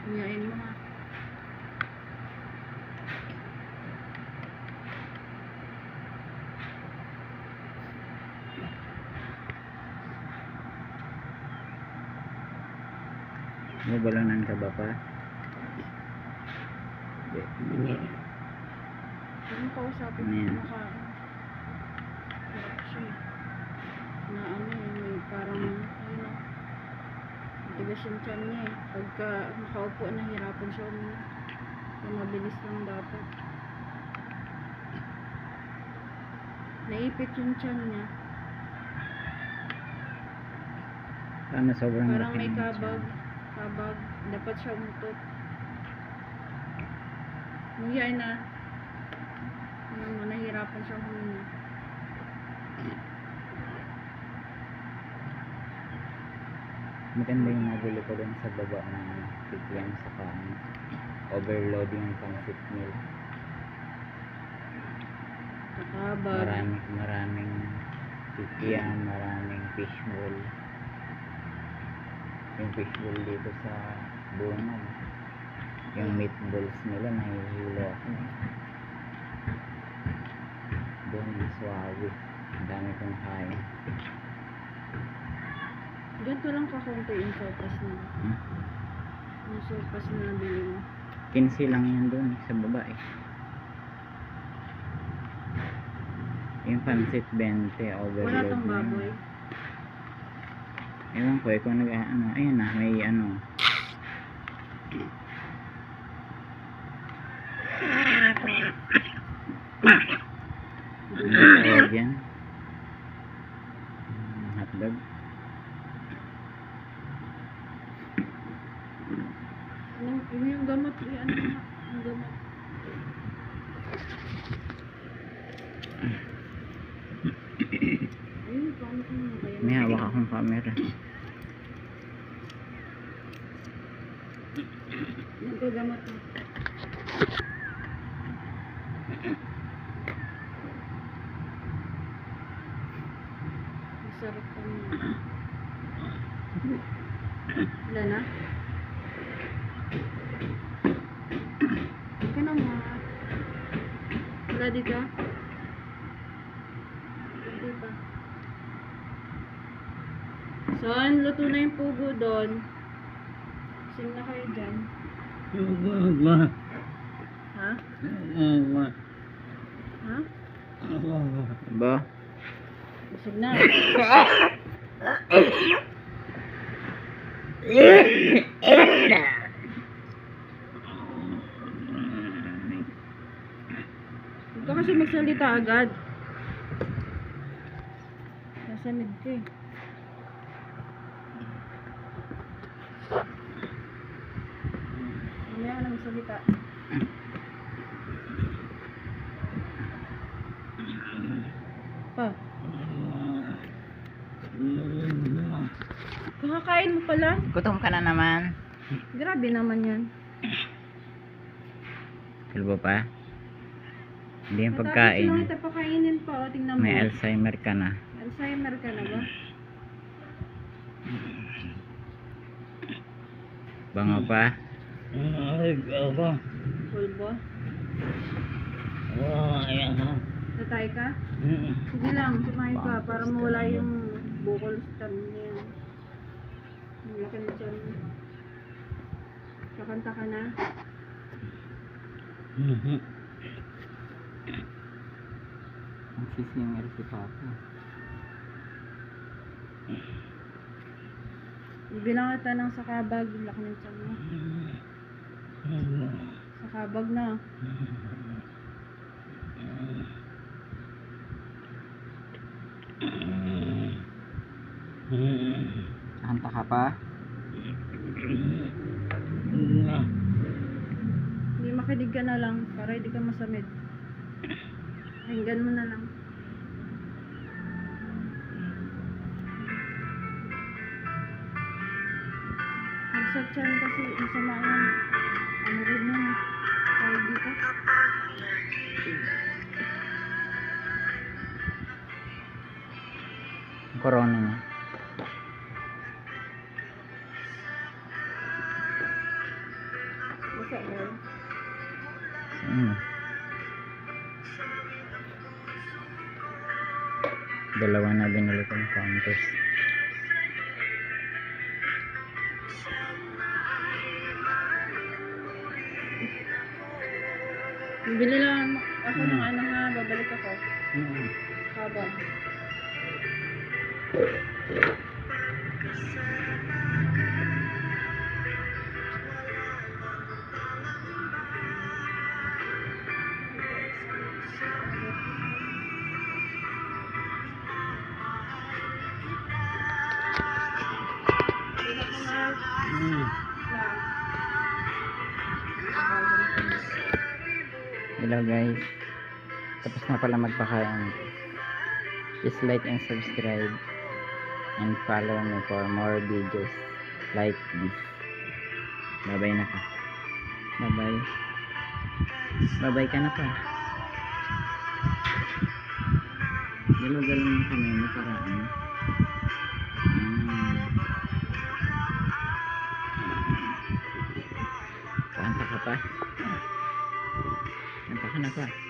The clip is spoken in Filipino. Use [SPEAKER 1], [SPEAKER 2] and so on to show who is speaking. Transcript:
[SPEAKER 1] Ngayon mo ha.
[SPEAKER 2] Balanan ka ba pa? Hindi.
[SPEAKER 1] Ano kausapin
[SPEAKER 2] Ano yan?
[SPEAKER 1] mo ka? Hirap siya. Na ano eh, may parang, ayun o. Matigas yung tiyan niya eh. Pagka nakaupo, nahirapan siya uminom. Kaya mabilis lang dapat. Naipit yung tiyan niya.
[SPEAKER 2] Paano sobrang
[SPEAKER 1] Parang
[SPEAKER 2] laki
[SPEAKER 1] may
[SPEAKER 2] ng
[SPEAKER 1] kabag.
[SPEAKER 2] tiyan?
[SPEAKER 1] Kabag. Dapat siya umutot. Ngayon na. Ano, nahirapan siya huminga.
[SPEAKER 2] Maganda yung nabili ko dun sa baba ng kikiam sa kain. Overloading yung pancit meal.
[SPEAKER 1] Kabag.
[SPEAKER 2] Maraming kikiam, maraming fishbowl. Yung fishbowl dito sa bungan. Yung meatballs nila nahihilo ako. Doon yung swabe. Ang dami kong kain.
[SPEAKER 1] Ganito lang kakunti yung sopas na. Yung sopas na nabili mo.
[SPEAKER 2] 15 lang yan doon sa baba eh. Yung pancit 20 overload.
[SPEAKER 1] Wala tong
[SPEAKER 2] na yun.
[SPEAKER 1] baboy.
[SPEAKER 2] Ewan ko eh kung ano. Ayun na may ano. Ano tawag yan? Hotdog.
[SPEAKER 1] Yung gamot, ano nga, yung gamot. Ayun, paano ko naman kaya?
[SPEAKER 2] May hawak akong camera.
[SPEAKER 1] Nagagamot mo. Masarap ka niya. Wala na? Ika na mo. Wala dito? Hindi pa. Son, luto na yung pugo doon. Sing na kayo dyan. Ha? Ha?
[SPEAKER 2] Ba?
[SPEAKER 1] Busog na. Huwag ka kasi magsalita agad. Nasamid ka eh. Mamaya ka na magsalita. Pa. Kakakain mo pala?
[SPEAKER 2] Gutom ka na naman.
[SPEAKER 1] Grabe naman yan.
[SPEAKER 2] Kalbo pa? Hindi yung
[SPEAKER 1] Matapos
[SPEAKER 2] pagkain.
[SPEAKER 1] lang ito pakainin pa. O, tingnan mo.
[SPEAKER 2] May Alzheimer ka na.
[SPEAKER 1] Alzheimer ka na ba?
[SPEAKER 2] Bango pa?
[SPEAKER 1] Pulbo? Tatay ka? Sige lang, kumain ka para mawala yung bukol sa tiyan niya. Ang laki ng tiyan mo. Kakanta ka na?
[SPEAKER 2] Ang sisinger si Papa.
[SPEAKER 1] Ibilang kita ng sakabag, ang laki ng tiyan mo. Sakabag na.
[SPEAKER 2] Kanta ka pa?
[SPEAKER 1] Hindi makinig ka na lang para hindi ka masamid. Hinggan mo na lang. Sa tiyan kasi masama yan. Ano rin yun? Tawag dito.
[SPEAKER 2] Corona niya.
[SPEAKER 1] sa all.
[SPEAKER 2] Ano? Dalawa na binili kong counters.
[SPEAKER 1] Bili lang ako ng ano ha, babalik ako.
[SPEAKER 2] Mm.
[SPEAKER 1] Habang.
[SPEAKER 2] Mm. Hello guys. Tapos na pala magpakain. Please like and subscribe and follow me for more videos like this. Bye bye na ka. Bye bye. Bye bye ka na pa. Galaw-galaw ng kamay mo para ano. Kanta ka pa. Kanta ka na pa.